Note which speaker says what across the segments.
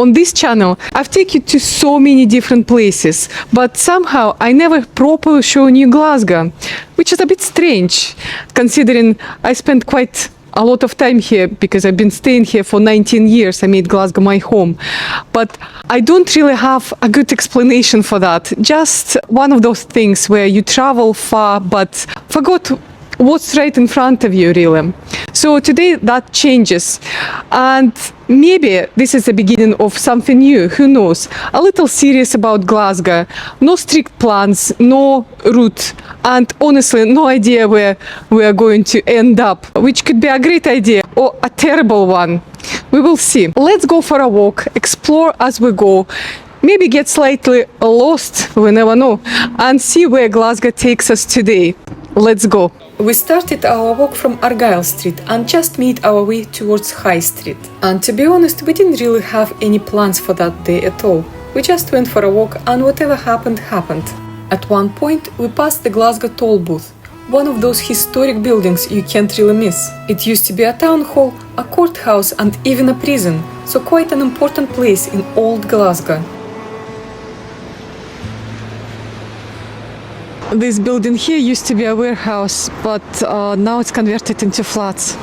Speaker 1: On this channel, I've taken you to so many different places, but somehow I never properly shown you Glasgow, which is a bit strange, considering I spent quite a lot of time here because I've been staying here for 19 years. I made Glasgow my home. But I don't really have a good explanation for that. Just one of those things where you travel far but forgot what's right in front of you, really. So today that changes. And maybe this is the beginning of something new, who knows? A little serious about Glasgow. No strict plans, no route, and honestly no idea where we are going to end up, which could be a great idea or a terrible one. We will see. Let's go for a walk, explore as we go, maybe get slightly lost, we never know, and see where Glasgow takes us today. Let's go. We started our walk from Argyle Street and just made our way towards High Street. And to be honest, we didn't really have any plans for that day at all. We just went for a walk and whatever happened, happened. At one point, we passed the Glasgow toll booth, one of those historic buildings you can't really miss. It used to be a town hall, a courthouse and even a prison, so quite an important place in old Glasgow. This building here used to be a warehouse, but now it's converted into flats.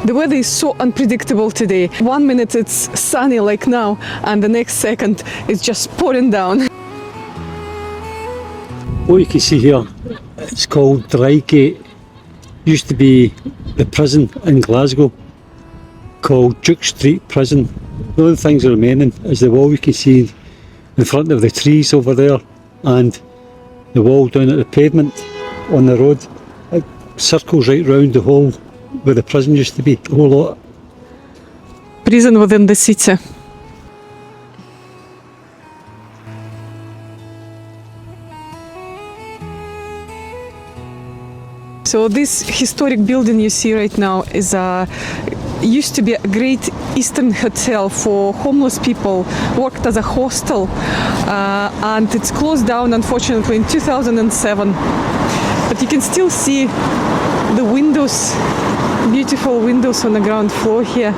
Speaker 1: The weather is so unpredictable today. 1 minute it's sunny like now, and the next second it's just pouring down.
Speaker 2: What you can see here, it's called Drygate. Used to be the prison in Glasgow, called Duke Street Prison. The only things that are remaining is the wall you can see in front of the trees over there, and the wall down at the pavement on the road. It circles right round the whole where the prison used to be, a whole lot.
Speaker 1: Prison within the city. So this historic building you see right now is used to be a great Eastern hotel for homeless people, worked as a hostel, and it's closed down unfortunately in 2007. But you can still see the windows, beautiful windows on the ground floor here.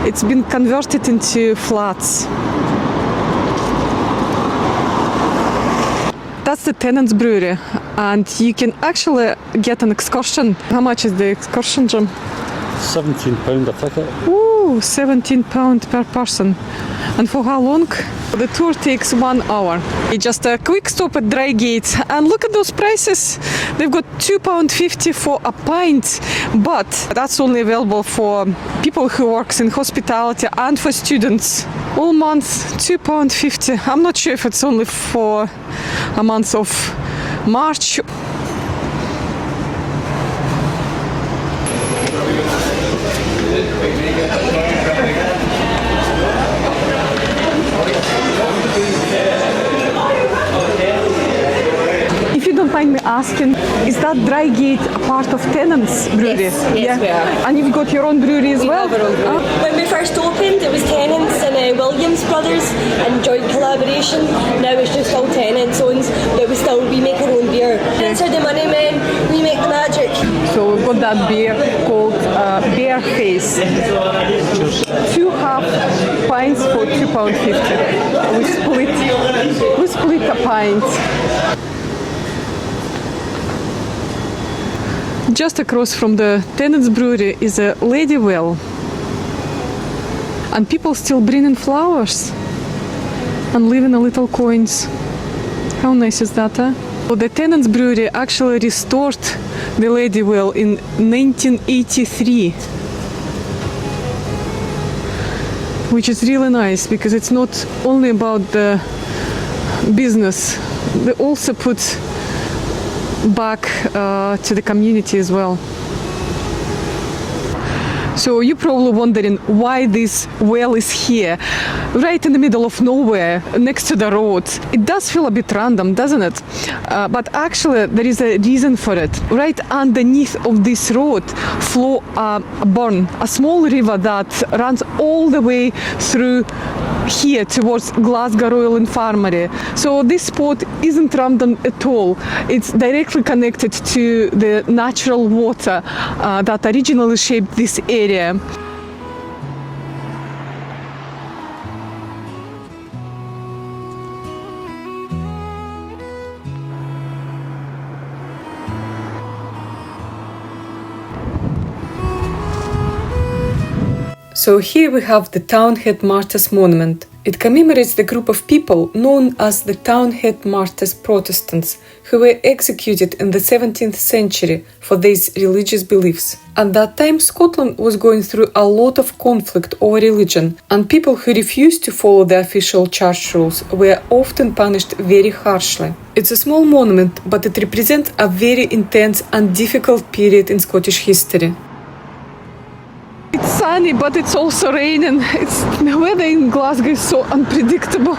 Speaker 1: It's been converted into flats. That's the Tenants brewery, and you can actually get an excursion. How much is the excursion, Jim?
Speaker 2: £17 a ticket.
Speaker 1: Ooh, £17 per person. And for how long? The tour takes 1 hour. Just a quick stop at Drygate, and look at those prices. They've got £2.50 for a pint, but that's only available for people who works in hospitality and for students. All month, £2.50. I'm not sure if it's only for a month of March. If you don't mind me asking, is that Drygate a part of Tenants brewery?
Speaker 3: Yes, we are.
Speaker 1: And you've got your own brewery as well?
Speaker 3: We have our own brewery. When we first opened, it was Tenants and Williams Brothers and joint collaboration. Now it's just all Tenants owns, but we make our own beer. Tenants are the money men, we make the magic.
Speaker 1: So we've got that beer called Bear Face. 2 half pints for £2.50. We split a pint. Just across from the Tenants brewery is a Lady Well. And people still bring in flowers and leaving a little coins. How nice is that, huh? So the Tenants brewery actually restored the Lady Well in 1983. Which is really nice because it's not only about the business, they also put back to the community as well. So you're probably wondering why this well is here, right in the middle of nowhere, next to the road. It does feel a bit random, doesn't it? But actually there is a reason for it. Right underneath of this road flows a burn, a small river that runs all the way through here towards Glasgow Royal Infirmary. So this spot isn't random at all. It's directly connected to the natural water that originally shaped this area. So here we have the Townhead Martyrs monument. It commemorates the group of people known as the Townhead Martyrs Protestants, who were executed in the 17th century for these religious beliefs. At that time, Scotland was going through a lot of conflict over religion, and people who refused to follow the official church rules were often punished very harshly. It's a small monument, but it represents a very intense and difficult period in Scottish history. It's sunny, but it's also raining. The weather in Glasgow is so unpredictable.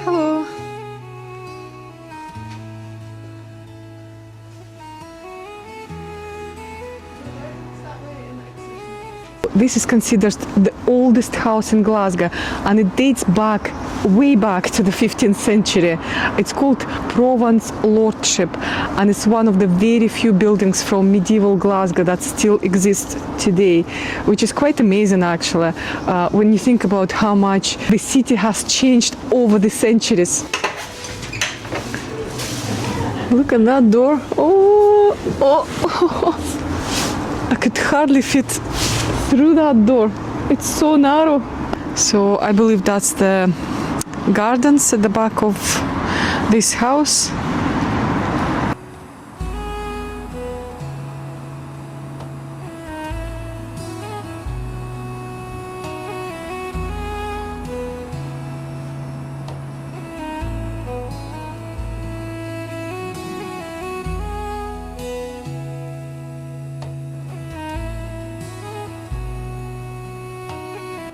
Speaker 1: Hello. This is considered the oldest house in Glasgow, and it dates back, way back to the 15th century. It's called Provand's Lordship, and it's one of the very few buildings from medieval Glasgow that still exists today, which is quite amazing actually, when you think about how much the city has changed over the centuries. Look at that door. Oh. I could hardly fit through that door. It's so narrow. So I believe that's the gardens at the back of this house.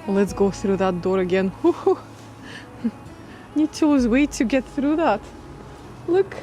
Speaker 1: Let's go through that door again. Need to lose weight to get through that. Look.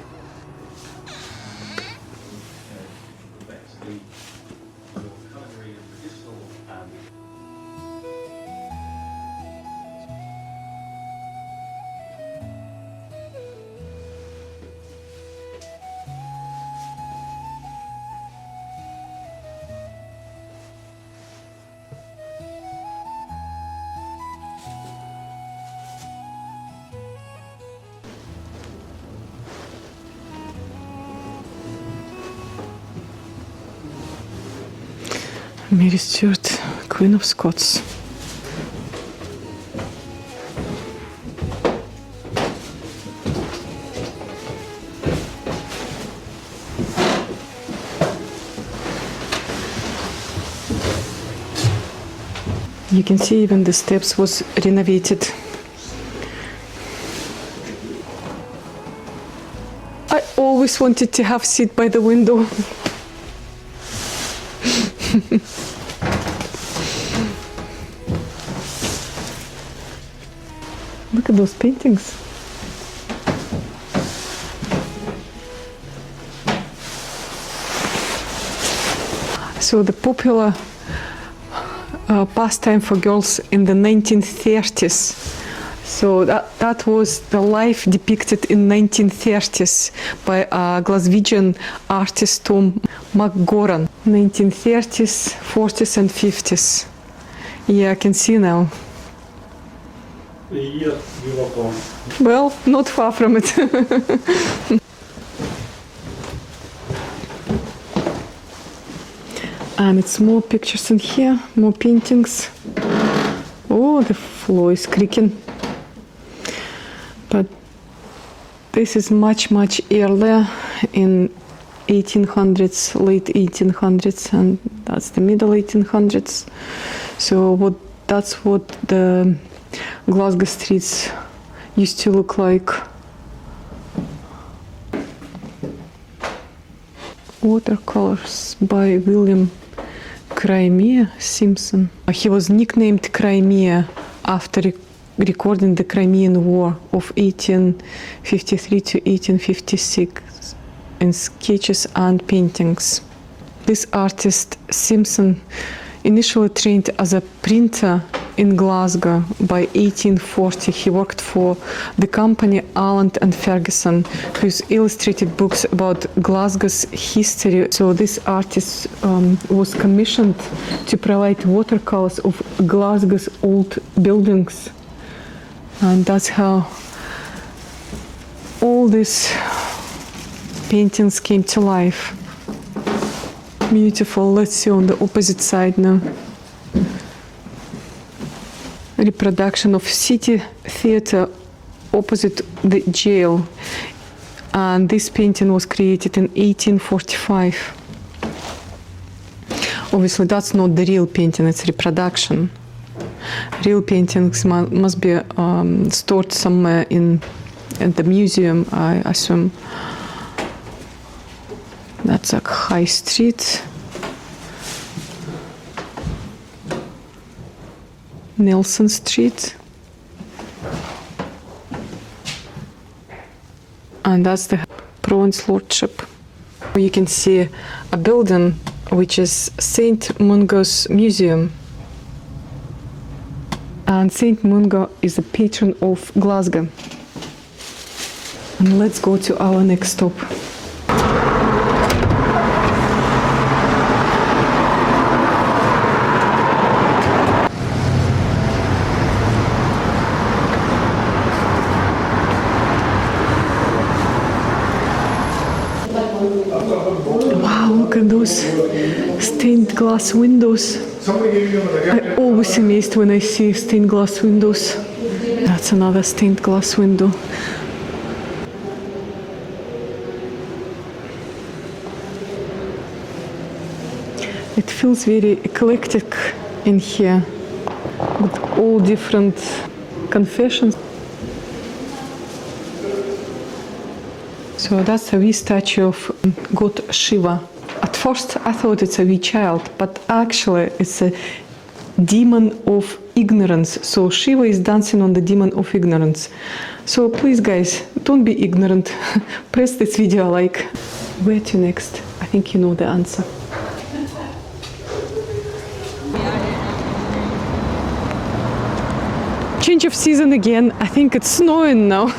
Speaker 1: Mary Stuart, Queen of Scots. You can see even the steps was renovated. I always wanted to have seat by the window. Look at those paintings. So the popular pastime for girls in the 1930s. So that was the life depicted in 1930s by a Glaswegian artist Tom McGoran. 1930s, 40s and 50s. Yeah, I can see now.
Speaker 2: The year you were born.
Speaker 1: Well, not far from it. And it's more pictures in here, more paintings. Oh, the floor is creaking. But this is much earlier, in 1800s, late 1800s, and that's the middle 1800s. So that's what the Glasgow streets used to look like. Watercolors by William Crimea Simpson. He was nicknamed Crimea after recording the Crimean War of 1853 to 1856 in sketches and paintings. This artist Simpson initially trained as a printer in Glasgow. By 1840 he worked for the company Allen and Ferguson, whose illustrated books about Glasgow's history. So this artist was commissioned to provide watercolors of Glasgow's old buildings, and that's how all these paintings came to life. Beautiful. Let's see on the opposite side now. Reproduction of city theatre opposite the jail, and this painting was created in 1845. Obviously that's not the real painting, it's reproduction. Real paintings must be stored somewhere in the museum, I assume. That's like High Street. Nelson Street. And that's the Provand's Lordship. You can see a building which is St. Mungo's Museum. And St. Mungo is the patron of Glasgow. And let's go to our next stop. Wow, look at those stained glass windows. I'm always amazed when I see stained glass windows. That's another stained glass window. It feels very eclectic in here, with all different confessions. So that's a wee statue of god Shiva. At first I thought it's a wee child, but actually it's a demon of ignorance. So Shiva is dancing on the demon of ignorance. So please guys, don't be ignorant. Press this video like. Where to next? I think you know the answer. Change of season again. I think it's snowing now.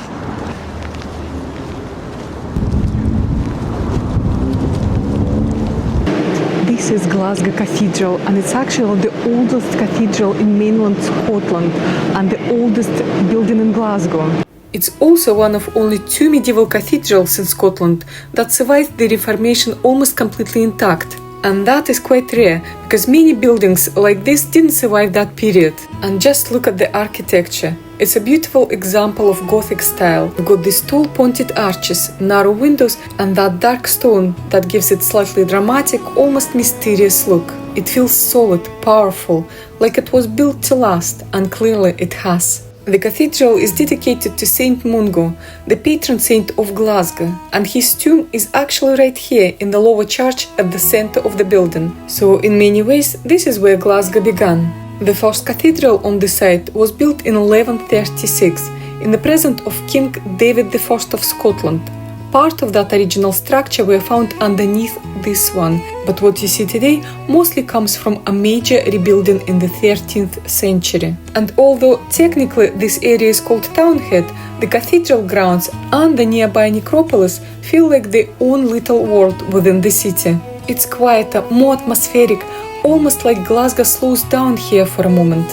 Speaker 1: This is Glasgow Cathedral, and it's actually the oldest cathedral in mainland Scotland and the oldest building in Glasgow. It's also one of only 2 medieval cathedrals in Scotland that survived the Reformation almost completely intact. And that is quite rare, because many buildings like this didn't survive that period. And just look at the architecture. It's a beautiful example of Gothic style. You've got these tall pointed arches, narrow windows, and that dark stone that gives it slightly dramatic, almost mysterious look. It feels solid, powerful, like it was built to last, and clearly it has. The cathedral is dedicated to Saint Mungo, the patron saint of Glasgow, and his tomb is actually right here in the lower church at the center of the building. So in many ways, this is where Glasgow began. The first cathedral on the site was built in 1136 in the presence of King David I of Scotland. Part of that original structure were found underneath this one, but what you see today mostly comes from a major rebuilding in the 13th century. And although technically this area is called Townhead, the cathedral grounds and the nearby necropolis feel like their own little world within the city. It's quieter, more atmospheric, almost like Glasgow slows down here for a moment.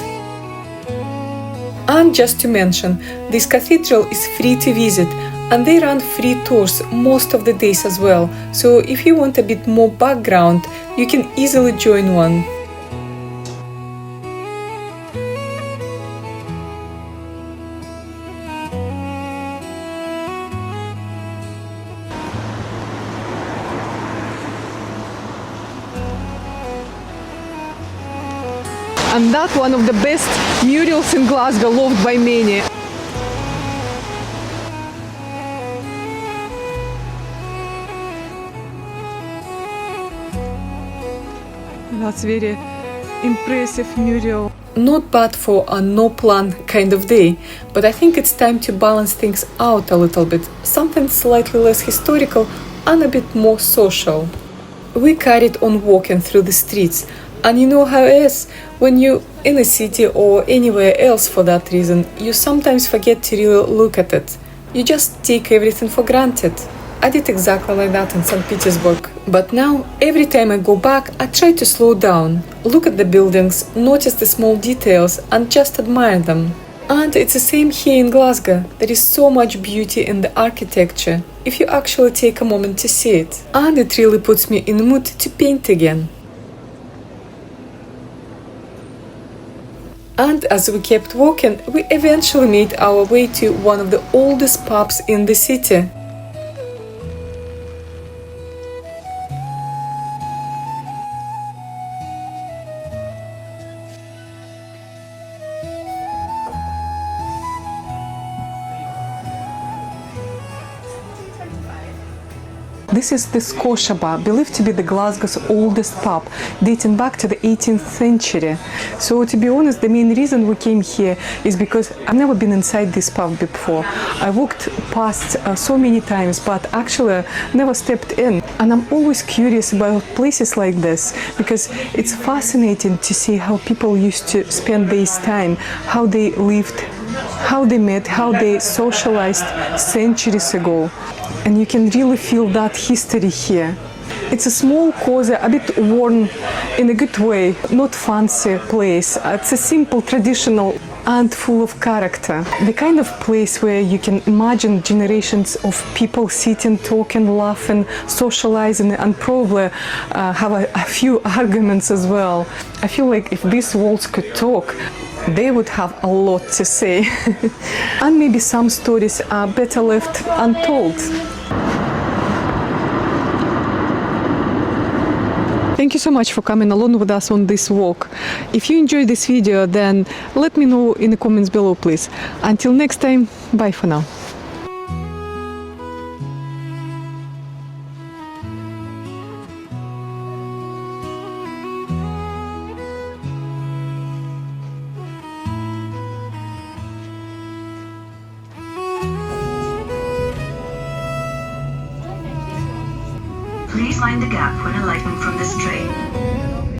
Speaker 1: And just to mention, this cathedral is free to visit, and they run free tours most of the days as well, so if you want a bit more background, you can easily join one. And that's one of the best murals in Glasgow, loved by many. That's very impressive mural. Not bad for a no-plan kind of day, but I think it's time to balance things out a little bit. Something slightly less historical and a bit more social. We carried on walking through the streets, and you know how it is when you're in a city or anywhere else for that reason, you sometimes forget to really look at it. You just take everything for granted. I did exactly like that in St. Petersburg. But now, every time I go back, I try to slow down, look at the buildings, notice the small details, and just admire them. And it's the same here in Glasgow. There is so much beauty in the architecture, if you actually take a moment to see it. And it really puts me in the mood to paint again. And as we kept walking, we eventually made our way to one of the oldest pubs in the city. This is the Scotia bar, believed to be the Glasgow's oldest pub, dating back to the 18th century. So to be honest, the main reason we came here is because I've never been inside this pub before. I walked past so many times, but actually never stepped in. And I'm always curious about places like this, because it's fascinating to see how people used to spend their time, how they lived, how they met, how they socialized centuries ago. And you can really feel that history here. It's a small, cozy, a bit worn in a good way, not fancy place. It's a simple, traditional and full of character. The kind of place where you can imagine generations of people sitting, talking, laughing, socializing, and probably have a few arguments as well. I feel like if these walls could talk, they would have a lot to say. And maybe some stories are better left untold. Thank you so much for coming along with us on this walk. If you enjoyed this video, then let me know in the comments below, please. Until next time, bye for now.
Speaker 4: Please mind the gap when alighting from this train.